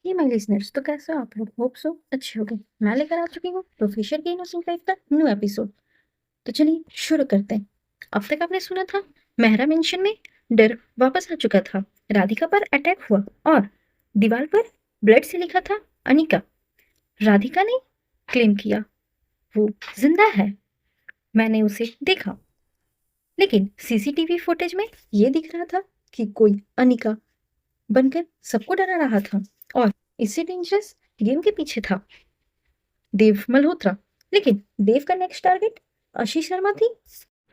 Hey my listeners, तो कैसे हो आप लोग? होप सो अच्छे होगे। मैं लेकर आ चुकी हूँ प्रोफेसर के इनोसेंट लाइफ का न्यू एपिसोड। तो चलिए शुरू करते हैं। अब तक आपने सुना था मेहरा मेंशन में डर वापस आ चुका था, राधिका पर अटैक हुआ और दीवार पर ब्लड से लिखा था अनिका। राधिका ने क्लेम किया वो जिंदा है, मैंने उसे देखा। लेकिन सीसीटीवी फुटेज में ये दिख रहा था कि कोई अनिका बनकर सबको डरा रहा था और इससे डेंजरस गेम के पीछे था देव मल्होत्रा। लेकिन देव का नेक्स्ट टारगेट आशीष शर्मा थी।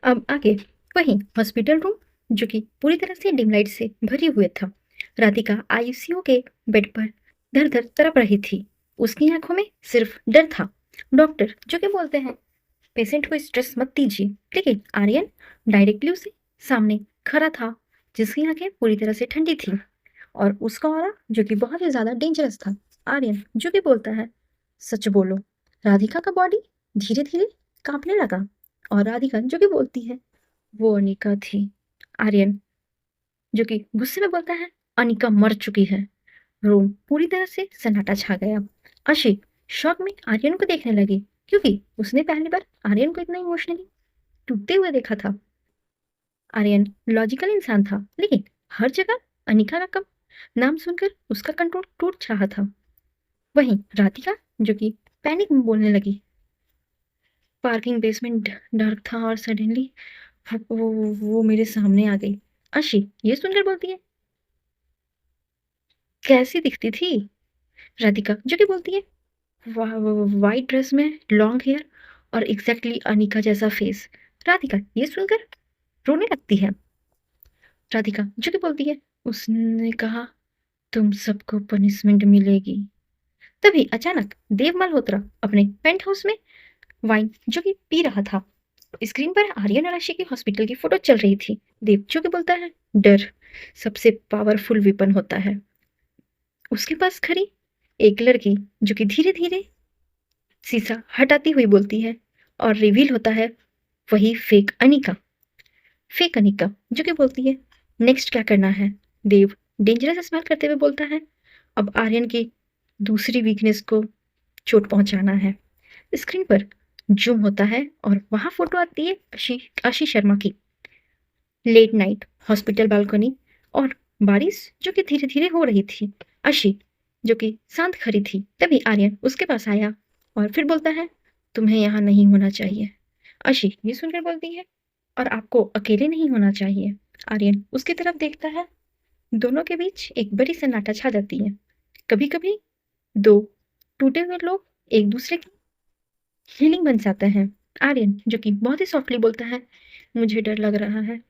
अब आगे वहीं हॉस्पिटल रूम, जो कि पूरी तरह से डिम लाइट से भरी हुए था। राधिका आईसीयू के बेड पर धर धर तड़प रही थी। उसकी आंखों में सिर्फ डर था। डॉक्टर जो कि बोलते हैं पेशेंट को स्ट्रेस मत दीजिए, लेकिन आर्यन डायरेक्टली उसे सामने खड़ा था, जिसकी आंखें पूरी तरह से ठंडी थी और उसका ऑरा जो कि बहुत ही ज्यादा डेंजरस था। आर्यन जो कि बोलता है सच बोलो। राधिका का बॉडी धीरे धीरे कांपने लगा और राधिका जो कि बोलती है वो अनिका थी। आर्यन जो कि गुस्से में बोलता है अनिका मर चुकी है। रूम पूरी तरह से सन्नाटा छा गया। अशी शॉक में आर्यन को देखने लगी, क्योंकि उसने पहली बार आर्यन को इतना इमोशनली टूटते हुए देखा था। आर्यन लॉजिकल इंसान था, लेकिन हर जगह अनिका का कम नाम सुनकर उसका कंट्रोल टूट रहा था। वहीं राधिका जो कि पैनिक में बोलने लगी, पार्किंग बेसमेंट डार्क था और सडनली वो मेरे सामने आ गई। अशी ये सुनकर बोलती है कैसी दिखती थी? राधिका जो कि बोलती है वाइट ड्रेस में लॉन्ग हेयर और एग्जैक्टली अनिका जैसा फेस। राधिका ये सुनकर रोने लगती है। राधिका जो कि बोलती है उसने कहा तुम सबको पनिशमेंट मिलेगी। तभी अचानक देव मल्होत्रा अपने पेंट हाउस में वाइन जो कि पी रहा था। स्क्रीन पर आर्यन और आशी की हॉस्पिटल की फोटो चल रही थी। देव जो कि बोलता है डर सबसे पावरफुल वेपन होता है। उसके पास खड़ी एक लड़की जो कि धीरे धीरे शीशा हटाती हुई बोलती है और रिवील होता है वही फेक अनिका जो कि बोलती है नेक्स्ट क्या करना है? देव डेंजरस स्माइल करते हुए बोलता है अब आर्यन की दूसरी वीकनेस को चोट पहुंचाना है। स्क्रीन पर जूम होता है और वहां फोटो आती है आशीष शर्मा की। लेट नाइट हॉस्पिटल बालकनी और बारिश जो कि धीरे धीरे हो रही थी। आशी जो कि शांत खड़ी थी। तभी आर्यन उसके पास आया और फिर बोलता है तुम्हें यहाँ नहीं होना चाहिए। आशी ये सुनकर बोलती है और आपको अकेले नहीं होना चाहिए। आर्यन उसकी तरफ देखता है। दोनों के बीच एक बड़ी सन्नाटा छा जाती है। कभी कभी दो टूटे हुए लोग एक दूसरे की हीलिंग बन जाते हैं। आर्यन जो कि बहुत ही सॉफ्टली बोलता है मुझे डर लग रहा है।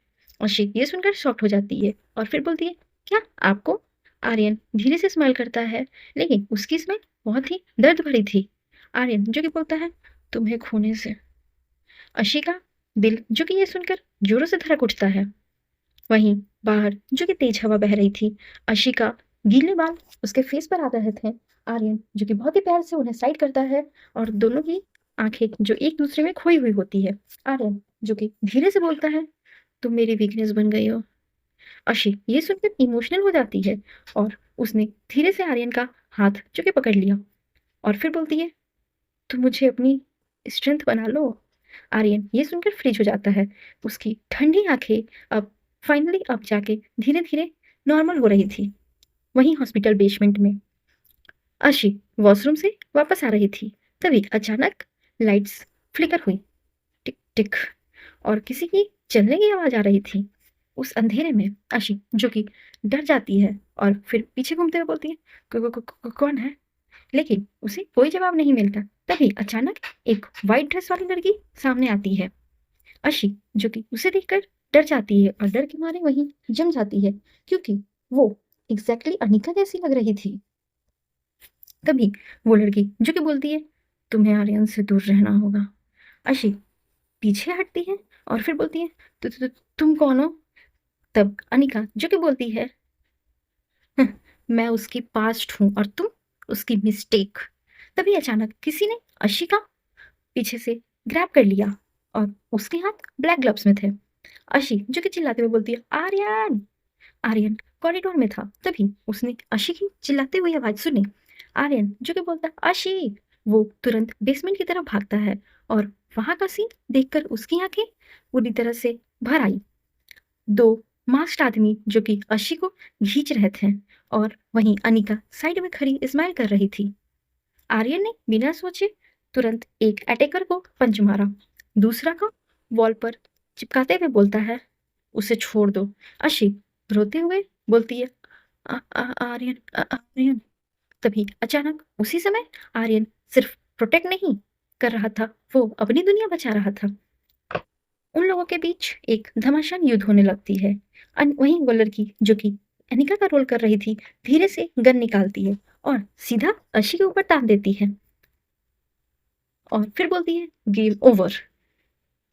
अशी ये सुनकर शॉक्ट हो जाती है और फिर बोलती है क्या आपको? आर्यन धीरे से स्माइल करता है, लेकिन उसकी स्माइल बहुत ही दर्द भरी थी। आर्यन जो कि बोलता है तुम्हें खोने से। अशी का दिल जो कि ये सुनकर जोरों से धड़क उठता है। वहीं बाहर जो कि तेज हवा बह रही थी। अशी का गीले बाल उसके फेस पर आ रहे थे। आर्यन जो कि बहुत ही प्यार से उन्हें साइड करता है और दोनों की आंखें जो एक दूसरे में खोई हुई होती है। आर्यन जो कि धीरे से बोलता है तुम मेरी वीकनेस बन गई हो। अशी ये सुनकर इमोशनल हो जाती है और उसने धीरे से आर्यन का हाथ जो कि पकड़ लिया और फिर बोलती है तुम मुझे अपनी स्ट्रेंथ बना लो। आर्यन ये सुनकर फ्रीज हो जाता है। उसकी ठंडी आंखें अब फाइनली अब जाके धीरे धीरे नॉर्मल हो रही थी। वहीं हॉस्पिटल बेसमेंट में अशी वॉशरूम से वापस आ रही थी। तभी अचानक लाइट्स फ्लिकर हुई, टिक टिक, और किसी की चलने की आवाज आ रही थी। उस अंधेरे में अशी जो कि डर जाती है और फिर पीछे घूमते हुए बोलती है कौन है? लेकिन उसे कोई जवाब नहीं मिलता। तभी अचानक एक व्हाइट ड्रेस वाली लड़की सामने आती है। अशी जो कि उसे देखकर डर जाती है और डर के मारे वहीं जम जाती है, क्योंकि वो एग्जैक्टली अनिका जैसी लग रही थी। तभी वो लड़की जो कि बोलती है तुम्हें आर्यन से दूर रहना होगा। अशी पीछे हटती है और फिर बोलती है तुम कौन हो? तब अनिका जो कि बोलती है "हं, मैं उसकी पास्ट हूं और तुम उसकी मिस्टेक। तभी अचानक किसी ने अशी का पीछे से ग्रैब कर लिया और उसके हाथ ब्लैक ग्लव्स में थे। अशी जो कि चिल्लाते हुए बोलती है आर्यन। आर्यन कॉरिडोर में था, तभी उसने अशी की चिल्लाते हुए आवाज सुनी। आर्यन जो कि बोलता अशी, वो तुरंत बेसमेंट की तरफ भागता है और वहां का सीन देखकर उसकी आंखें पूरी तरह से भर आई। दो मास्क्ड आदमी जो कि अशी को खींच रहे थे और वहीं अनिका साइड में खड़ी स्माइल कर रही थी। आर्यन ने बिना सोचे तुरंत एक अटैकर को पंच मारा, दूसरा को वॉल पर चिपकाते हुए बोलता है उसे छोड़ दो। अशी रोते हुए बोलती है आर्यन आर्यन। तभी अचानक उसी समय आर्यन सिर्फ प्रोटेक्ट नहीं कर रहा था, वो अपनी दुनिया बचा रहा था। उन लोगों के बीच एक घमासान युद्ध होने लगती है। वहीं वो लड़की जो कि अनिका का रोल कर रही थी धीरे से गन निकालती है और सीधा अशी के ऊपर तान देती है और फिर बोलती है गेम ओवर।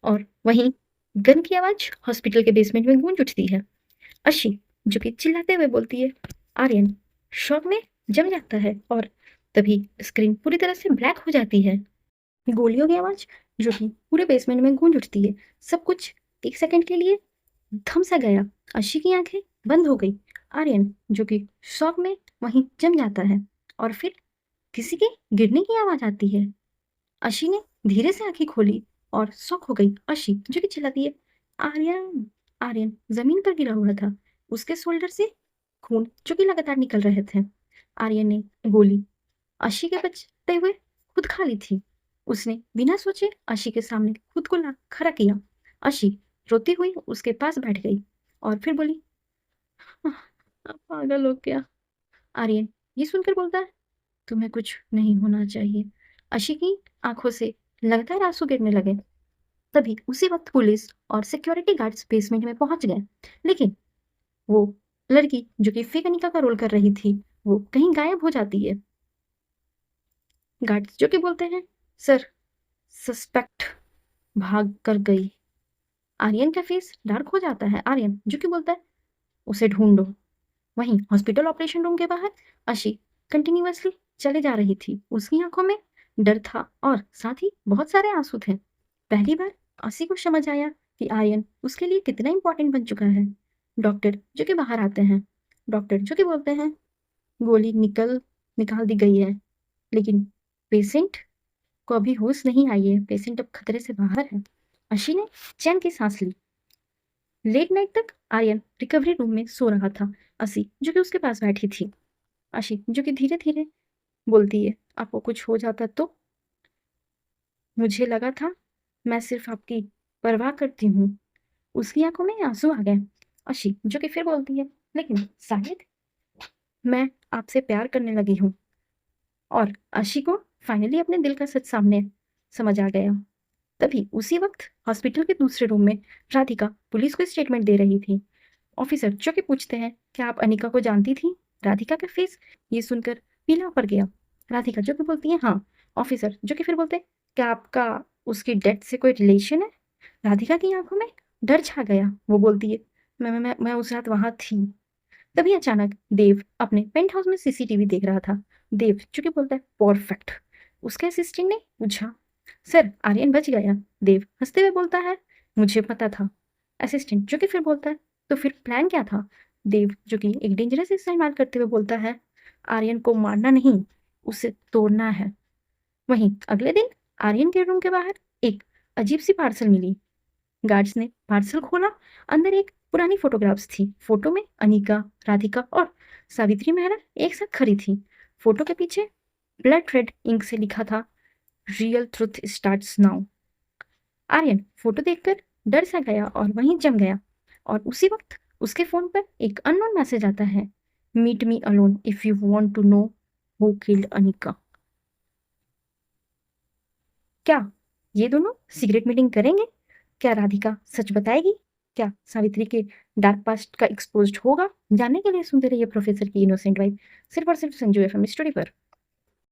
और वहीं गन की आवाज हॉस्पिटल के बेसमेंट में गूंज उठती है। अशी जो कि चिल्लाते हुए बोलती है आर्यन शॉक में जम जाता है और तभी स्क्रीन पूरी तरह से ब्लैक हो जाती है। गोलियों की आवाज जो कि पूरे बेसमेंट में गूंज उठती है। सब कुछ एक सेकंड के लिए थम सा गया। अशी की आंखें बंद हो गई। आर्यन जो कि शॉक में वहीं जम जाता है और फिर किसी के गिरने की आवाज आती है। अशी ने धीरे से आंखें खोली और शॉक हो गई। अशी जो कि चिल्लाती है आर्यन। आर्यन जमीन पर गिरा हुआ था, उसके शोल्डर से खून जो कि लगातार निकल रहे थे। आर्यन ने गोली अशी के बचते हुए खुद खा ली थी। उसने बिना सोचे अशी के सामने खुद को ला खड़ा किया। अशी रोती हुई उसके पास बैठ गई और फिर बोली "आह, आप पागल हो क्या। आर्यन ये सुनकर बोलता है तुम्हें कुछ नहीं होना चाहिए। अशी की आंखों से लगातार आंसू गिरने लगे। तभी उसी वक्त पुलिस और सिक्योरिटी गार्ड्स बेसमेंट में पहुंच गए, लेकिन वो लड़की जो कि फेक अनिका का रोल कर रही थी वो कहीं गायब हो जाती है। गार्ड्स जो कि बोलते हैं सर सस्पेक्ट भाग कर गई। आर्यन का फेस डार्क हो जाता है। आर्यन जो कि बोलता है उसे ढूंढो। वहीं हॉस्पिटल ऑपरेशन रूम के बाहर अशी कंटिन्यूअसली चले जा रही थी। उसकी आंखों में डर था और साथ ही बहुत सारे आंसू थे। पहली बार असी को समझ आया कि आर्यन उसके लिए कितना इंपॉर्टेंट बन चुका है। डॉक्टर जो कि बाहर आते हैं। डॉक्टर जो कि बोलते हैं गोली निकाल दी गई है, लेकिन पेशेंट को अभी होश नहीं आई है, पेशेंट अब खतरे से बाहर है। अशी ने चैन की सांस ली। लेट नाइट तक आर्यन रिकवरी रूम में सो रहा था। असी जो कि उसके पास बैठी थी। अशी जो कि धीरे धीरे बोलती है आपको कुछ हो जाता तो। मुझे लगा था मैं सिर्फ आपकी परवाह करती हूँ। उसकी आंखों में आंसू आ गए। अशी जो कि फिर बोलती है लेकिन शायद मैं आपसे प्यार करने लगी हूँ। और अशी को फाइनली अपने दिल का सच सामने समझ आ गया। तभी उसी वक्त हॉस्पिटल के दूसरे रूम में राधिका पुलिस को स्टेटमेंट दे रही थी। ऑफिसर जो कि पूछते हैं क्या आप अनिका को जानती थी। राधिका का फेस ये सुनकर पीला पड़ गया। राधिका जो कि बोलती है हाँ। ऑफिसर जो कि फिर बोलते हैं क्या आपका उसकी डेथ से कोई रिलेशन है। राधिका की आंखों में डर छा गया। वो बोलती है मैं उस रात वहां थी। तभी अचानक देव अपने पेंट हाउस में सीसीटीवी देख रहा था। देव जो कि बोलता है परफेक्ट। उसके असिस्टेंट ने पूछा सर आर्यन बच गया। देव हंसते हुए बोलता है मुझे पता था। असिस्टेंट जो कि फिर बोलता है तो फिर प्लान क्या था। देव जो कि एक डेंजरस इस्तेमाल करते हुए बोलता है आर्यन को मारना नहीं, उसे तोड़ना है। वहीं अगले दिन आर्यन के रूम के बाहर एक अजीब सी पार्सल मिली। गार्ड्स ने पार्सल खोला। अंदर एक पुरानी फोटोग्राफ्स थी। फोटो में अनिका, राधिका और सावित्री मेहरा एक साथ खड़ी थी। फोटो के पीछे ब्लड रेड इंक से लिखा था real truth starts now. Aryan photo देखकर डर सा गया और वहीं जम गया। और उसी वक्त उसके फोन पर एक अननोन मैसेज आता है meet me alone if you want to know who killed Anika. क्या ये दोनों सीक्रेट मीटिंग करेंगे। क्या राधिका सच बताएगी। क्या सावित्री के डार्क पास्ट का एक्सपोज्ड होगा। जानने के लिए सुनते रहिए प्रोफेसर की इनोसेंट वाइफ सिर्फ और सिर्फ संजू एफएम स्टोरी पर।